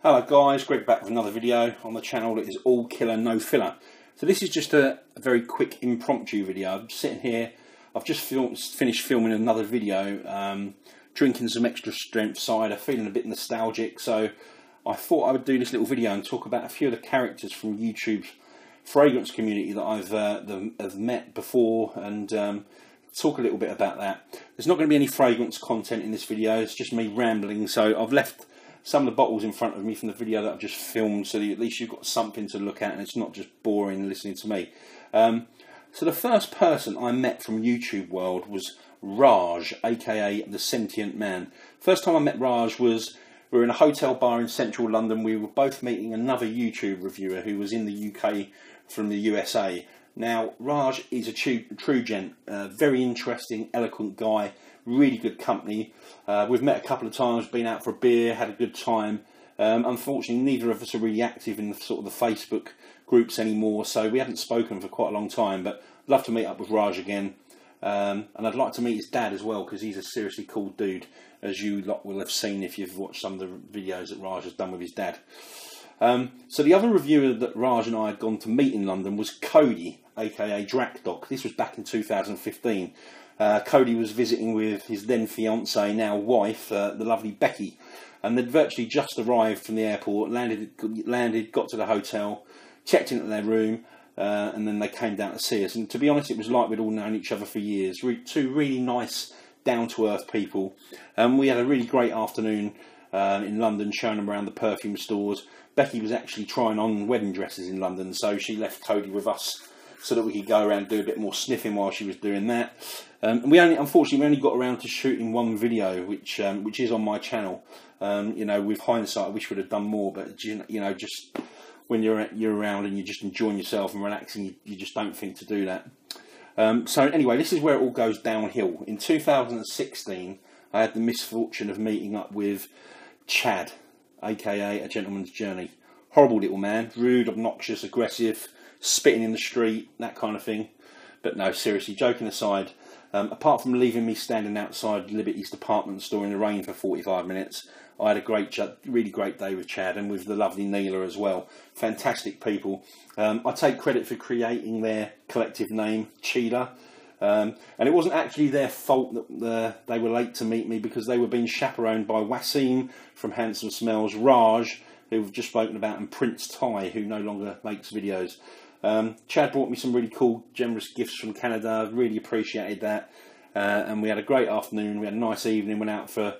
Hello guys, Greg back with another video on the channel that is all killer no filler. So this is just a very quick impromptu video. I'm sitting here, I've just finished filming another video, drinking some extra strength cider, feeling a bit nostalgic, so I thought I would do this little video and talk about a few of the characters from YouTube's fragrance community that I've met before, and talk a little bit about that. There's not going to be any fragrance content in this video, it's just me rambling, so I've left some of the bottles in front of me from the video that I've just filmed, so that at least you've got something to look at and it's not just boring listening to me. So the first person I met from YouTube world was Raj, aka the Sentient Man. First time I met Raj was, we were in a hotel bar in central London. We were both meeting another YouTube reviewer who was in the UK from the USA. Now Raj is a true gent, very interesting, eloquent guy, really good company. We've met a couple of times, been out for a beer, had a good time. Unfortunately, neither of us are really active in the sort of the Facebook groups anymore, so we haven't spoken for quite a long time. But I'd love to meet up with Raj again, and I'd like to meet his dad as well, because he's a seriously cool dude, as you lot will have seen if you've watched some of the videos that Raj has done with his dad. So the other reviewer that Raj and I had gone to meet in London was Cody, aka Drakdoc. This was back in 2015. Cody was visiting with his then fiancée, now wife, the lovely Becky, and they'd virtually just arrived from the airport, landed, got to the hotel, checked into their room, and then they came down to see us. And to be honest, it was like we'd all known each other for years. Two really nice, down-to-earth people. We had a really great afternoon in London, showing them around the perfume stores. Becky was actually trying on wedding dresses in London, so she left Cody with us so that we could go around and do a bit more sniffing while she was doing that. And unfortunately, we only got around to shooting one video, which is on my channel. You know, with hindsight, I wish we'd have done more, but you know, just when you're around and you're just enjoying yourself and relaxing, you just don't think to do that. So anyway, this is where it all goes downhill. In 2016, I had the misfortune of meeting up with Chad, aka A Gentleman's Journey. Horrible little man, rude, obnoxious, aggressive, spitting in the street, that kind of thing. But no, seriously, joking aside, apart from leaving me standing outside Liberty's department store in the rain for 45 minutes, I had a really great day with Chad and with the lovely Neela as well. Fantastic people. I take credit for creating their collective name, Cheetah. And it wasn't actually their fault that they were late to meet me, because they were being chaperoned by Wasim from Handsome Smells, Raj, who we've just spoken about, and Prince Ty, who no longer makes videos. Chad brought me some really cool, generous gifts from Canada. Really appreciated that. And we had a great afternoon. We had a nice evening. Went out for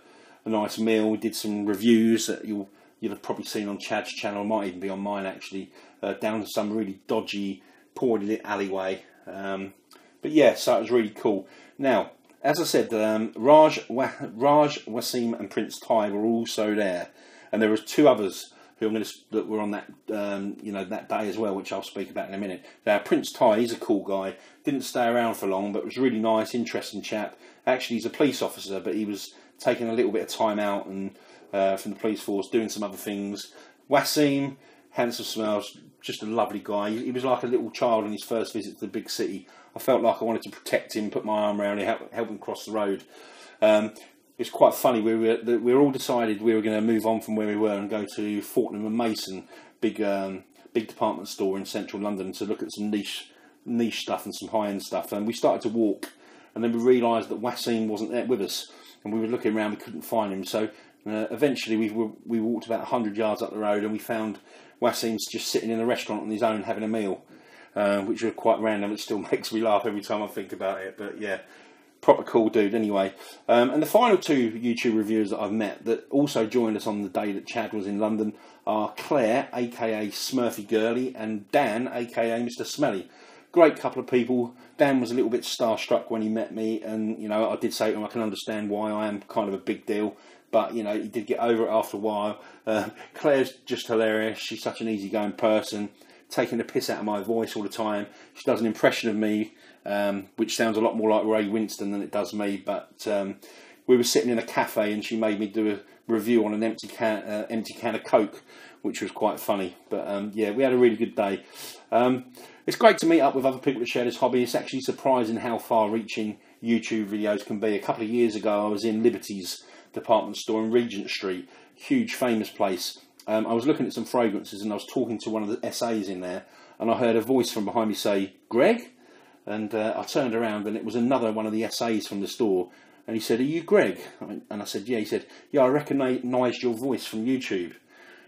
a nice meal. We did some reviews that you'll have probably seen on Chad's channel. Might even be on mine actually. Down to some really dodgy, poorly lit alleyway. But yeah, so it was really cool. Now, as I said, Raj, Wasim, and Prince Ty were also there, and there was two others that were on that that day as well, which I'll speak about in a minute. Now, Prince Ty, he's a cool guy. Didn't stay around for long, but was really nice, interesting chap. Actually, he's a police officer, but he was taking a little bit of time out and from the police force, doing some other things. Wasim, Handsome Smells, just a lovely guy. He was like a little child on his first visit to the big city. I felt like I wanted to protect him, put my arm around him, help him cross the road. It's quite funny. We were all decided we were going to move on from where we were and go to Fortnum and Mason, big department store in central London, to look at some niche stuff and some high end stuff. And we started to walk, and then we realised that Wasim wasn't there with us, and we were looking around, we couldn't find him. So eventually we walked about 100 yards up the road, and we found Wasim's just sitting in a restaurant on his own having a meal, which was quite random. It still makes me laugh every time I think about it. But yeah, proper cool dude anyway. And the final two YouTube reviewers that I've met that also joined us on the day that Chad was in London are Claire, aka Smurfy Girly, and Dan, aka Mr. Smelly. Great couple of people. Dan was a little bit starstruck when he met me, and you know, I did say to him I can understand why I am kind of a big deal, but you know, he did get over it after a while. Claire's just hilarious. She's such an easygoing person, taking the piss out of my voice all the time. She does an impression of me, which sounds a lot more like Ray Winston than it does me. But we were sitting in a cafe, and she made me do a review on an empty can of Coke, which was quite funny. But yeah, we had a really good day. It's great to meet up with other people that share this hobby. It's actually surprising how far-reaching YouTube videos can be. A couple of years ago, I was in Liberty's department store in Regent Street, huge famous place, I was looking at some fragrances and I was talking to one of the SAs in there, and I heard a voice from behind me say, "Greg?" And I turned around and it was another one of the SAs from the store. And he said, "Are you Greg?" And I said, "Yeah." He said, "Yeah, I recognised your voice from YouTube."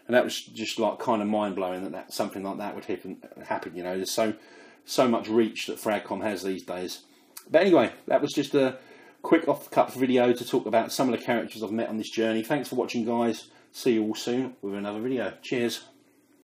And that was just like kind of mind-blowing that something like that would happen. You know, there's so much reach that Fragcom has these days. But anyway, that was just a quick off-the-cuff video to talk about some of the characters I've met on this journey. Thanks for watching, guys. See you all soon with another video. Cheers.